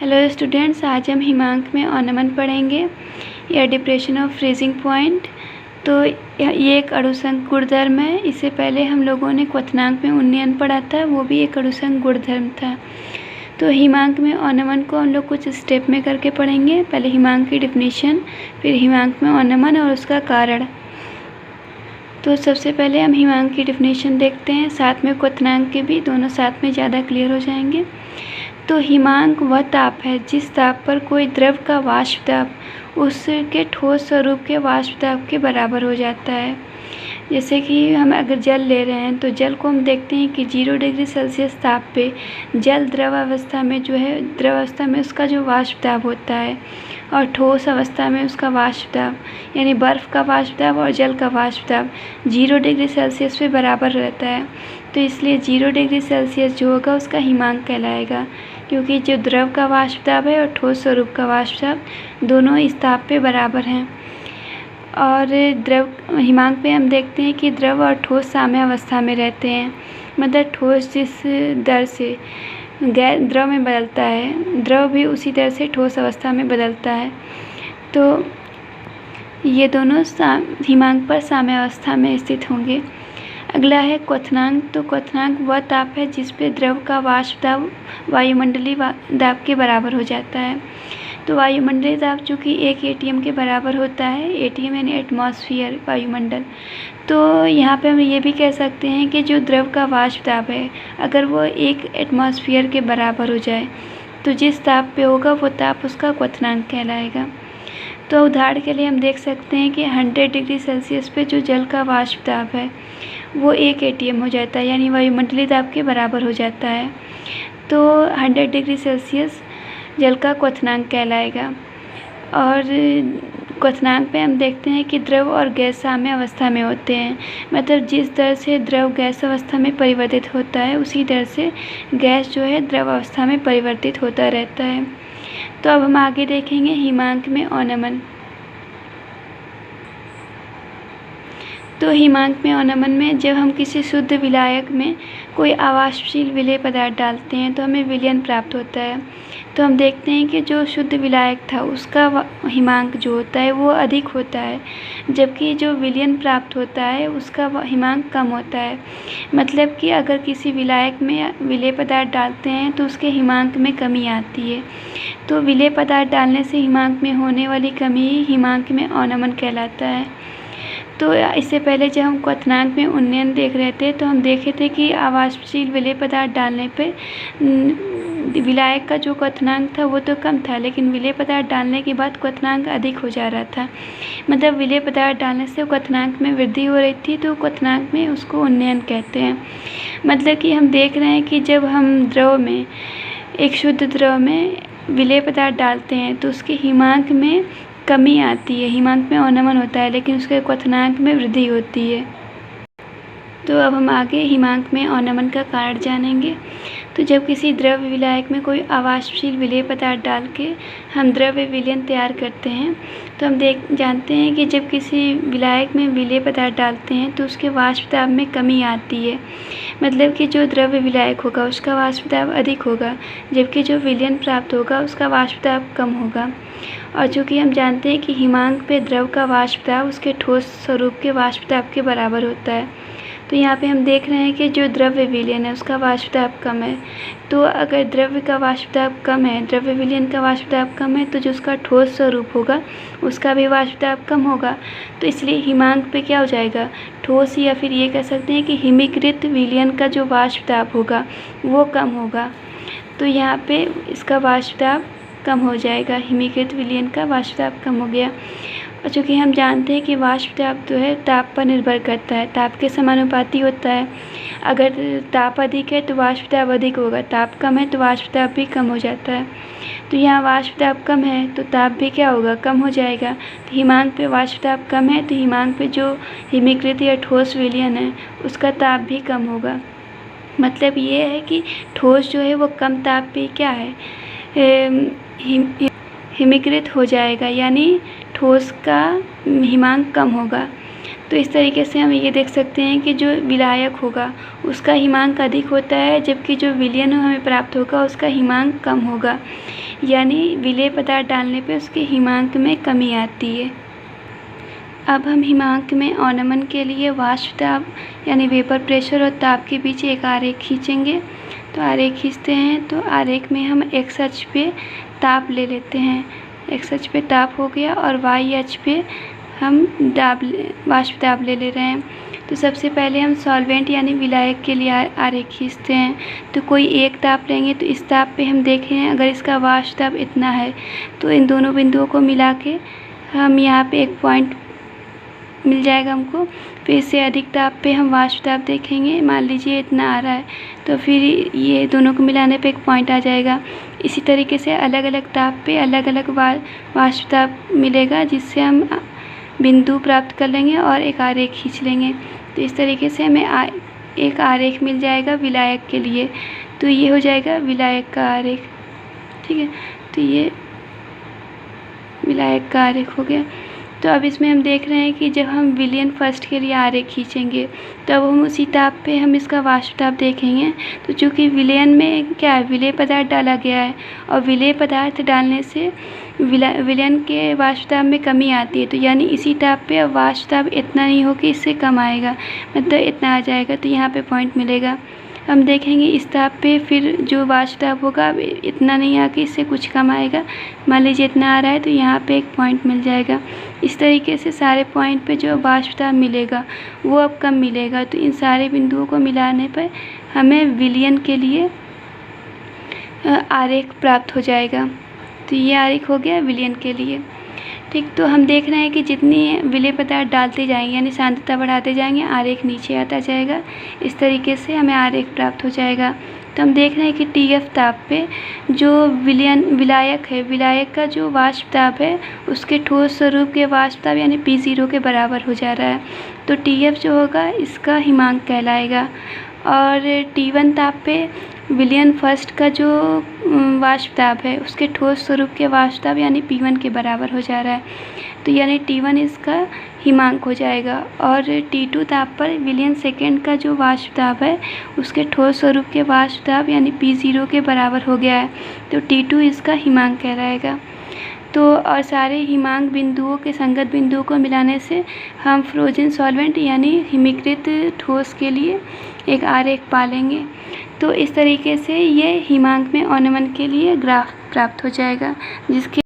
Hello students, आज हम हिमांक में अनमन पढ़ेंगे या डिप्रेशन ऑफ फ्रीजिंग पॉइंट। तो ये एक अणुसंघ गुणधर्म है। इससे पहले हम लोगों ने क्वथनांक में उन्नयन पढ़ा था, वो भी एक अणुसंघ गुणधर्म था। तो हिमांक में अनमन को हम लोग कुछ स्टेप में करके पढ़ेंगे। पहले हिमांक की डिफिनीशन, फिर हिमांक में अनमन और उसका कारण। तो सबसे पहले हम हिमांक की डिफिनीशन देखते हैं, साथ में क्वथनांक के भी, दोनों साथ में ज़्यादा क्लियर हो जाएंगे। तो हिमांक वह ताप है जिस ताप पर कोई द्रव का वाष्प दाब उसके ठोस स्वरूप के वाष्प दाब के बराबर हो जाता है। जैसे कि हम अगर जल ले रहे हैं तो जल को हम देखते हैं कि 0 डिग्री सेल्सियस ताप पे जल द्रव अवस्था में जो है, द्रव अवस्था में उसका जो वाष्प दाब होता है और ठोस अवस्था में उसका वाष्प दाब, यानी बर्फ़ का वाष्प दाब और जल का वाष्प दाब 0 डिग्री सेल्सियस पे बराबर रहता है। तो इसलिए 0 डिग्री सेल्सियस जो होगा उसका हिमांक कहलाएगा, क्योंकि जो द्रव का वाष्प दाब है और ठोस स्वरूप का वाष्प दाब दोनों इस ताप पे बराबर हैं। और द्रव हिमांक पे हम देखते हैं कि द्रव और ठोस साम्य अवस्था में रहते हैं। मतलब ठोस जिस दर से द्रव में बदलता है, द्रव भी उसी दर से ठोस अवस्था में बदलता है। तो ये दोनों हिमांक पर साम्य अवस्था में स्थित होंगे। अगला है क्वथनांक। तो क्वथनांक वह ताप है जिस पे द्रव का वाष्प दाब वायुमंडलीय दाब के बराबर हो जाता है। तो वायुमंडलीय दाब चूँकि 1 एटीएम के बराबर होता है, एटीएम यानी एटमॉस्फेयर, वायुमंडल। तो यहाँ पे हम ये भी कह सकते हैं कि जो द्रव का वाष्प दाब है अगर वो 1 एटमॉस्फेयर के बराबर हो जाए तो जिस ताप पे होगा वो ताप उसका क्वथनांक कहलाएगा। तो उदाहरण के लिए हम देख सकते हैं कि 100 डिग्री सेल्सियस पे जो जल का वाष्प दाब है वो 1 एटीएम हो जाता है, यानी वायुमंडलीय दाब के बराबर हो जाता है। तो 100 डिग्री सेल्सियस जल का क्वथनांक कहलाएगा। और क्वथनांक पे हम देखते हैं कि द्रव और गैस साम्य अवस्था में होते हैं। मतलब जिस दर से द्रव गैस अवस्था में परिवर्तित होता है उसी दर से गैस जो है द्रव अवस्था में परिवर्तित होता रहता है। तो अब हम आगे देखेंगे हिमांक में अनमन। तो हिमांक में अनमन में जब हम किसी शुद्ध विलायक में कोई अवाष्पशील विलेय पदार्थ डालते हैं तो हमें विलयन प्राप्त होता है। तो हम देखते हैं कि जो शुद्ध विलायक था उसका हिमांक जो होता है वो अधिक होता है, जबकि जो विलयन प्राप्त होता है उसका हिमांक कम होता है। मतलब कि अगर किसी विलायक में विलेय पदार्थ डालते हैं तो उसके हिमांक में कमी आती है। तो विलेय पदार्थ डालने से हिमांक में होने वाली कमी ही हिमांक में अनमन कहलाता है। तो इससे पहले जब हम क्वथनांक में उन्नयन देख रहे थे तो हम देखे थे कि अवाष्पशील विलेय पदार्थ डालने पे विलायक का जो क्वथनांक था वो तो कम था, लेकिन विलेय पदार्थ डालने के बाद क्वथनांक अधिक हो जा रहा था। मतलब विलेय पदार्थ डालने से क्वथनांक में वृद्धि हो रही थी, तो क्वथनांक में उसको उन्नयन कहते हैं। मतलब कि हम देख रहे हैं कि जब हम द्रव में, एक शुद्ध द्रव में विलेय पदार्थ डालते हैं तो उसके हिमांक में कमी आती है, हिमांक में अनमन होता है, लेकिन उसके क्वथनांक में वृद्धि होती है। तो अब हम आगे हिमांक में अनमन का कारण जानेंगे। तो जब किसी द्रव्य विलायक में कोई अवाष्पशील विलेय पदार्थ डाल के हम द्रव्य विलयन तैयार करते हैं तो हम जानते हैं कि जब किसी विलायक में विलेय पदार्थ डालते हैं तो उसके वाष्प दाब में कमी आती है। मतलब कि जो द्रव्य विलायक होगा उसका वाष्प दाब अधिक होगा, जबकि जो विलयन प्राप्त होगा उसका वाष्प दाब कम होगा। और चूँकि हम जानते हैं कि हिमांक पे द्रव का वाष्प दाब उसके ठोस स्वरूप के वाष्प दाब के बराबर होता है, तो यहाँ पे हम देख रहे हैं कि जो द्रव्य विलयन है उसका वाष्प दाब कम है। तो अगर द्रव्य का वाष्प दाब कम है, द्रव्य विलयन का वाष्प दाब कम है, तो जो उसका ठोस स्वरूप होगा उसका भी वाष्प दाब कम होगा। तो इसलिए हिमांक पे क्या हो जाएगा, ठोस, या फिर ये कह सकते हैं कि हिमीकृत विलयन का जो वाष्प दाब होगा वो कम होगा। तो यहाँ पे इसका वाष्प दाब कम हो जाएगा, हिमीकृत विलयन का वाष्प दाब कम हो गया। और चूँकि हम जानते हैं कि वाष्प दाब जो है ताप पर निर्भर करता है, ताप के समानुपाती होता है। अगर ताप अधिक है तो वाष्प दाब अधिक होगा, ताप कम है तो वाष्प दाब भी कम हो जाता है। तो यहाँ वाष्प दाब कम है तो ताप भी क्या होगा, कम हो जाएगा। तो हिमांक पे वाष्प दाब कम है तो हिमांक पे जो हिमीकृत या ठोस विलयन है उसका ताप भी कम होगा। मतलब ये है कि ठोस जो है वो कम ताप पे क्या है, हिमीकृत हो जाएगा, यानी ठोस का हिमांक कम होगा। तो इस तरीके से हम ये देख सकते हैं कि जो विलायक होगा उसका हिमांक अधिक होता है, जबकि जो विलयन हमें प्राप्त होगा उसका हिमांक कम होगा, यानी विलेय पदार्थ डालने पे उसके हिमांक में कमी आती है। अब हम हिमांक में अवनमन के लिए वाष्प दाब यानी वेपर प्रेशर और ताप के बीच एक आरेख खींचेंगे। तो आरेख खींचते हैं तो आरेख में हम एक्स अक्ष पे ताप ले लेते हैं, एक्स अक्ष पे ताप हो गया, और वाई अक्ष पे हम वाष्प दाब ले रहे हैं। तो सबसे पहले हम सॉल्वेंट यानी विलायक के लिए आरेख खींचते हैं। तो कोई एक ताप लेंगे, तो इस ताप पे हम देख रहे हैं अगर इसका वाष्प दाब इतना है तो इन दोनों बिंदुओं को मिला के हम यहाँ पे एक पॉइंट मिल जाएगा हमको। फिर इससे अधिक ताप पे हम वाष्प दाब देखेंगे, मान लीजिए इतना आ रहा है, तो फिर ये दोनों को मिलाने पे एक पॉइंट आ जाएगा। इसी तरीके से अलग अलग ताप पे अलग अलग वाष्प दाब मिलेगा, जिससे हम बिंदु प्राप्त कर लेंगे और एक आरेख खींच लेंगे। तो इस तरीके से हमें एक आरेख मिल जाएगा विलायक के लिए। तो ये हो जाएगा विलायक का आरेख, ठीक है। तो ये विलायक का आरेख हो गया। तो अब इसमें हम देख रहे हैं कि जब हम विलयन फर्स्ट के लिए आरेख खींचेंगे तब हम उसी ताप पे हम इसका वाष्प दाब देखेंगे। तो चूँकि विलयन में क्या है, विलेय पदार्थ डाला गया है, और विलेय पदार्थ डालने से विलयन के वाष्प दाब में कमी आती है। तो यानी इसी ताप पे अब वाष्प दाब इतना नहीं हो कि इससे कम आएगा, मतलब इतना आ जाएगा, तो यहाँ पे पॉइंट मिलेगा। हम देखेंगे इस ताप पे फिर जो वाष्प दाब होगा इतना नहीं आके इससे कुछ कम आएगा, मान लीजिए इतना आ रहा है, तो यहाँ पे एक पॉइंट मिल जाएगा। इस तरीके से सारे पॉइंट पे जो वाष्प दाब मिलेगा वो अब कम मिलेगा। तो इन सारे बिंदुओं को मिलाने पर हमें विलयन के लिए आरेख प्राप्त हो जाएगा। तो ये आरेख हो गया विलयन के लिए, ठीक। तो हम देख रहे हैं कि जितनी विलेय पदार्थ डालते जाएंगे यानी सांद्रता बढ़ाते जाएंगे, आरेख नीचे आता जाएगा। इस तरीके से हमें आरेख प्राप्त हो जाएगा। तो हम देख रहे हैं कि TF ताप पे जो विलायक है, विलायक का जो वाष्प दाब है उसके ठोस स्वरूप के वाष्प दाब यानी P0 के बराबर हो जा रहा है। तो TF जो होगा इसका हिमांक कहलाएगा। और T1 ताप पे विलयन फर्स्ट का जो वाष्प दाब है उसके ठोस स्वरूप के वाष्प दाब यानी P1 के बराबर हो जा रहा है। तो यानी T1 इसका हिमांक हो जाएगा। और T2 ताप पर विलयन सेकेंड का जो वाष्प दाब है उसके ठोस स्वरूप के वाष्प दाब यानी P0 के बराबर हो गया है। तो T2 इसका हिमांक कहलाएगा। तो और सारे हिमांक बिंदुओं के संगत बिंदुओं को मिलाने से हम फ्रोजन सॉल्वेंट यानी हिमीकृत ठोस के लिए एक आरेख पालेंगे। तो इस तरीके से ये हिमांक में अवनमन के लिए ग्राफ प्राप्त हो जाएगा, जिसके